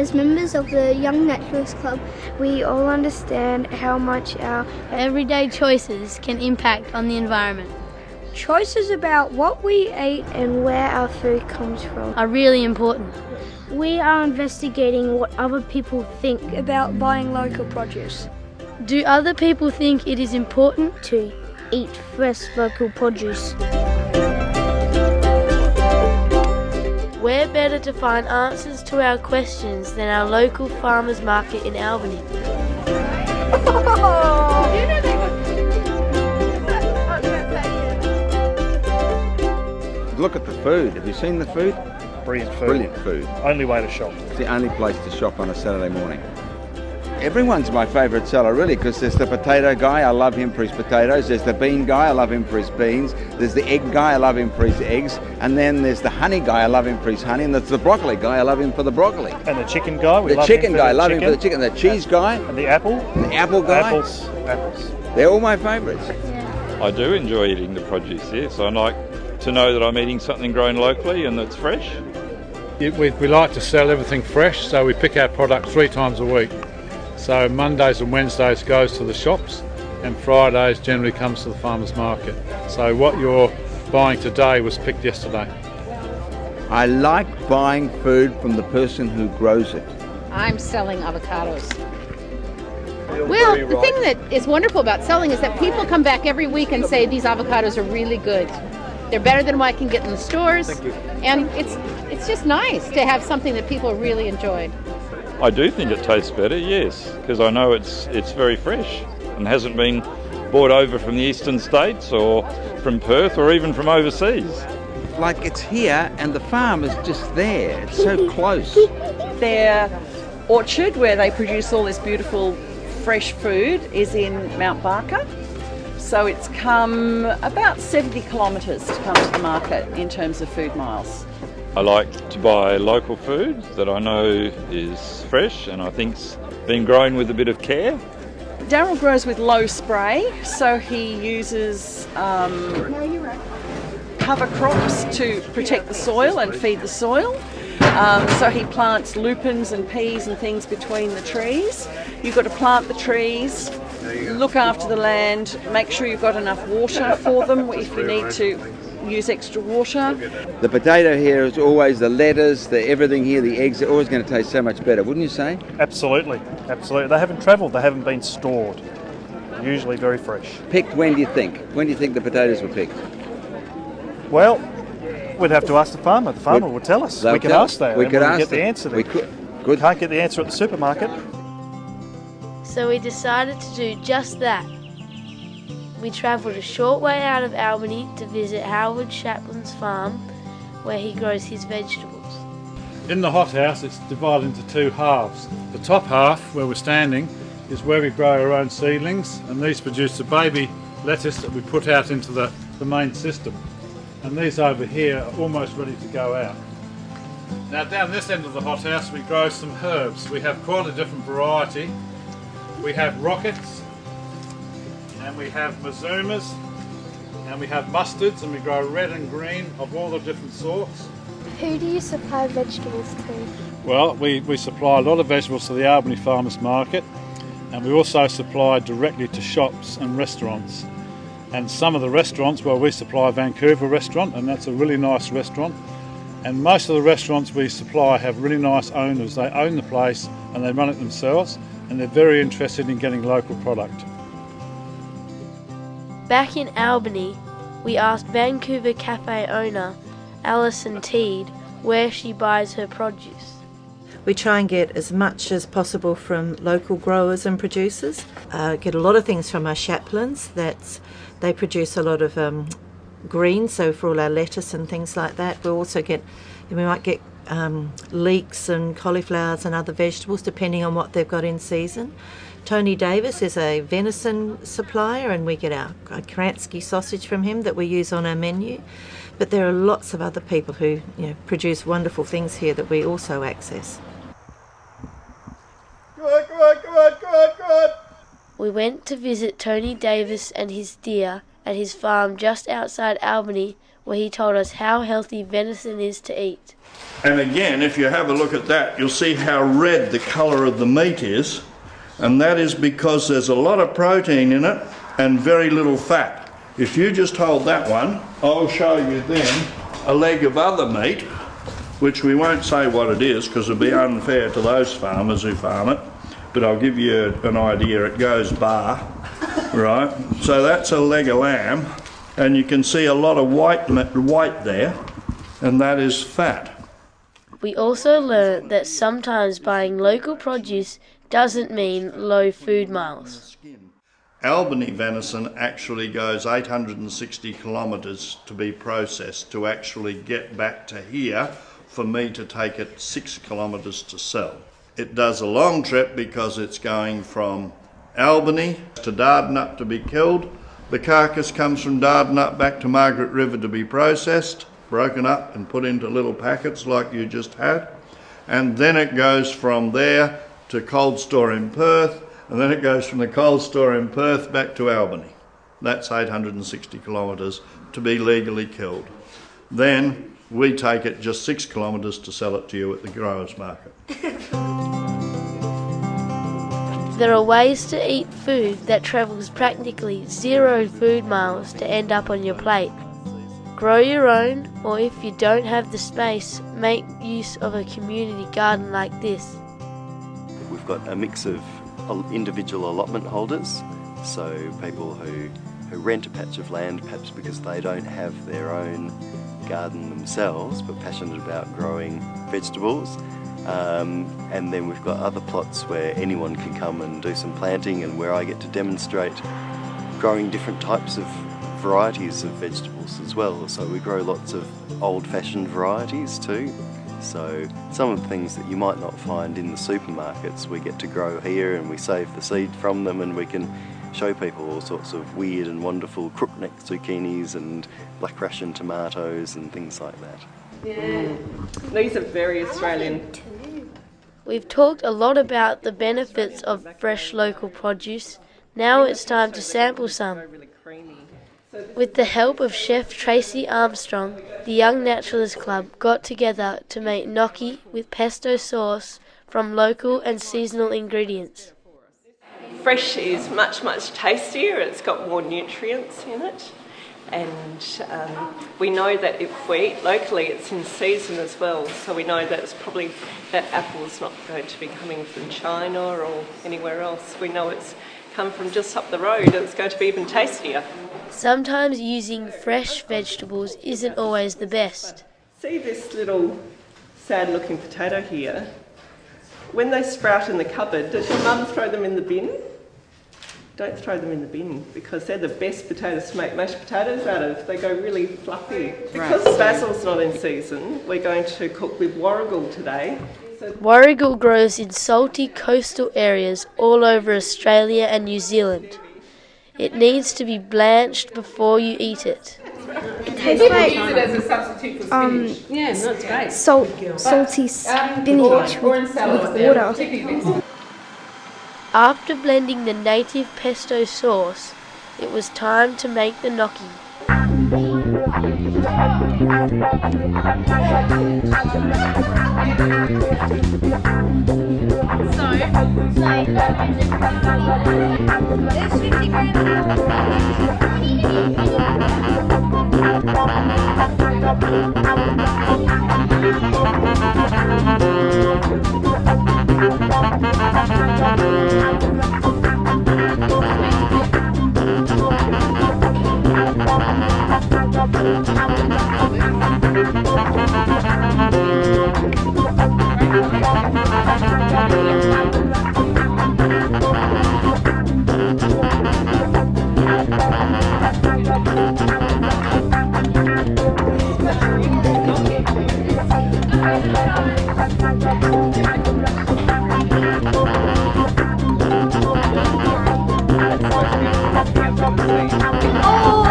As members of the Young Naturalists Club, we all understand how much our everyday choices can impact on the environment. Choices about what we eat and where our food comes from are really important. We are investigating what other people think about buying local produce. Do other people think it is important to eat fresh local produce? Where better to find answers to our questions than our local farmers market in Albany? Look at the food. Have you seen the food? Brilliant food. Brilliant food. Only way to shop. It's the only place to shop on a Saturday morning. Everyone's my favourite seller, really, because there's the potato guy, I love him for his potatoes. There's the bean guy, I love him for his beans. There's the egg guy, I love him for his eggs. And then there's the honey guy, I love him for his honey. And there's the broccoli guy, I love him for the broccoli. And the chicken guy, the chicken guy, I love him for the chicken. The cheese guy. And the apple. And the apple guy. Apples. They're all my favourites. Yeah. I do enjoy eating the produce, yes. I like to know that I'm eating something grown locally and that's fresh. We like to sell everything fresh, so we pick our product 3 times a week. So Mondays and Wednesdays goes to the shops and Fridays generally comes to the farmers market. So what you're buying today was picked yesterday. I like buying food from the person who grows it. I'm selling avocados. Well, the thing that is wonderful about selling is that people come back every week and say these avocados are really good. They're better than what I can get in the stores. And it's just nice to have something that people really enjoy. I do think it tastes better, yes, because I know it's very fresh and hasn't been brought over from the eastern states or from Perth or even from overseas. Like it's here and the farm is just there, it's so close. Their orchard where they produce all this beautiful fresh food is in Mount Barker. So it's come about 70 kilometres to come to the market in terms of food miles. I like to buy local food that I know is fresh and I think's been grown with a bit of care. Daryl grows with low spray, so he uses cover crops to protect the soil and feed the soil. So he plants lupins and peas and things between the trees. You've got to plant the trees, look after the land, make sure you've got enough water for them if you need to use extra water. The potato here is always the lettuce, the everything here, the eggs, they're always going to taste so much better, wouldn't you say? Absolutely, absolutely. They haven't travelled, they haven't been stored. Usually very fresh. Picked, when do you think? When do you think the potatoes were picked? Well, we'd have to ask the farmer. The farmer would tell us. We could ask that. We could ask get the answer. We could. Can't get the answer at the supermarket. So we decided to do just that. We travelled a short way out of Albany to visit Howard Chaplins Farm, where he grows his vegetables. In the hothouse, it's divided into 2 halves. The top half, where we're standing, is where we grow our own seedlings, and these produce the baby lettuce that we put out into the main system. And these over here are almost ready to go out. Now down this end of the hothouse we grow some herbs. We have quite a different variety. We have rockets, and we have mazumas, and we have mustards, and we grow red and green of all the different sorts. Who do you supply vegetables to? Well, we supply a lot of vegetables to the Albany Farmers Market, and we also supply directly to shops and restaurants. And some of the restaurants, well, we supply Vancouver restaurant, and that's a really nice restaurant. And most of the restaurants we supply have really nice owners. They own the place and they run it themselves, and they're very interested in getting local product. Back in Albany, we asked Vancouver cafe owner Alison Teed where she buys her produce. We try and get as much as possible from local growers and producers. Get a lot of things from our Chaplins. They produce a lot of greens, so for all our lettuce and things like that. We might get leeks and cauliflowers and other vegetables depending on what they've got in season. Tony Davis is a venison supplier, and we get our Kransky sausage from him that we use on our menu. But there are lots of other people who produce wonderful things here that we also access. Good. We went to visit Tony Davis and his deer at his farm just outside Albany, where he told us how healthy venison is to eat. And again, if you have a look at that, you'll see how red the colour of the meat is, and that is because there's a lot of protein in it and very little fat. If you just hold that one, I'll show you then a leg of other meat, which we won't say what it is because it'll be unfair to those farmers who farm it, but I'll give you an idea. It goes bar, right? So that's a leg of lamb, and you can see a lot of white there, and that is fat. We also learned that sometimes buying local produce doesn't mean low food miles. Albany venison actually goes 860 kilometres to be processed to actually get back to here for me to take it 6 kilometres to sell. It does a long trip because it's going from Albany to Dardanup to be killed. The carcass comes from Dardanup back to Margaret River to be processed, broken up and put into little packets like you just had. And then it goes from there to cold store in Perth, and then it goes from the cold store in Perth back to Albany. That's 860 kilometres to be legally killed. Then we take it just 6 kilometres to sell it to you at the growers market. There are ways to eat food that travels practically 0 food miles to end up on your plate. Grow your own, or if you don't have the space, make use of a community garden like this. We've got a mix of individual allotment holders, so people who rent a patch of land perhaps because they don't have their own garden themselves but passionate about growing vegetables. And then we've got other plots where anyone can come and do some planting, and where I get to demonstrate growing different types of varieties of vegetables as well. So we grow lots of old-fashioned varieties too. So some of the things that you might not find in the supermarkets we get to grow here, and we save the seed from them, and we can show people all sorts of weird and wonderful crookneck zucchinis and black Russian tomatoes and things like that. Yeah, these are very Australian. We've talked a lot about the benefits of fresh local produce. Now it's time to sample some. With the help of Chef Tracy Armstrong, the Young Naturalists Club got together to make gnocchi with pesto sauce from local and seasonal ingredients. Fresh is much, much tastier. It's got more nutrients in it. And we know that if we eat locally, it's in season as well. So we know that it's probably that apple's not going to be coming from China or anywhere else. We know it's come from just up the road. It's going to be even tastier. Sometimes using fresh vegetables isn't always the best. See this little sad-looking potato here? When they sprout in the cupboard, does your mum throw them in the bin? Don't throw them in the bin, because they're the best potatoes to make mashed potatoes out of. They go really fluffy. Because basil's not in season, we're going to cook with warrigal today. Warrigal grows in salty coastal areas all over Australia and New Zealand. It needs to be blanched before you eat it. It tastes like use it as a substitute for spinach. Yeah, no, it's great. salty spinach with water. After blending the native pesto sauce, it was time to make the gnocchi.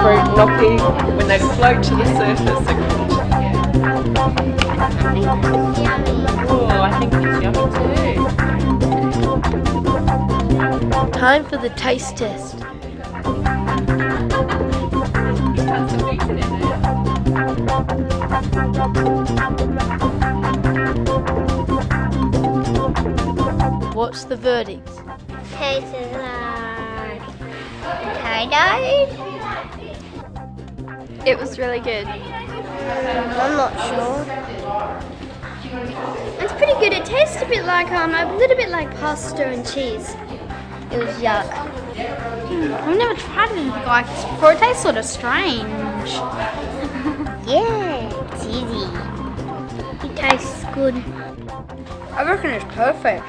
Fruit gnocchi, when they float to the surface, they're called. Oh, I think it's yummy too. Time for the taste test. What's the verdict? Tastes like potatoes. It was really good. I'm not sure. It's pretty good. It tastes a bit like a little bit like pasta and cheese. It was yuck. I've never tried anything like this before. It tastes sort of strange. Yeah, it's easy. It tastes good. I reckon it's perfect.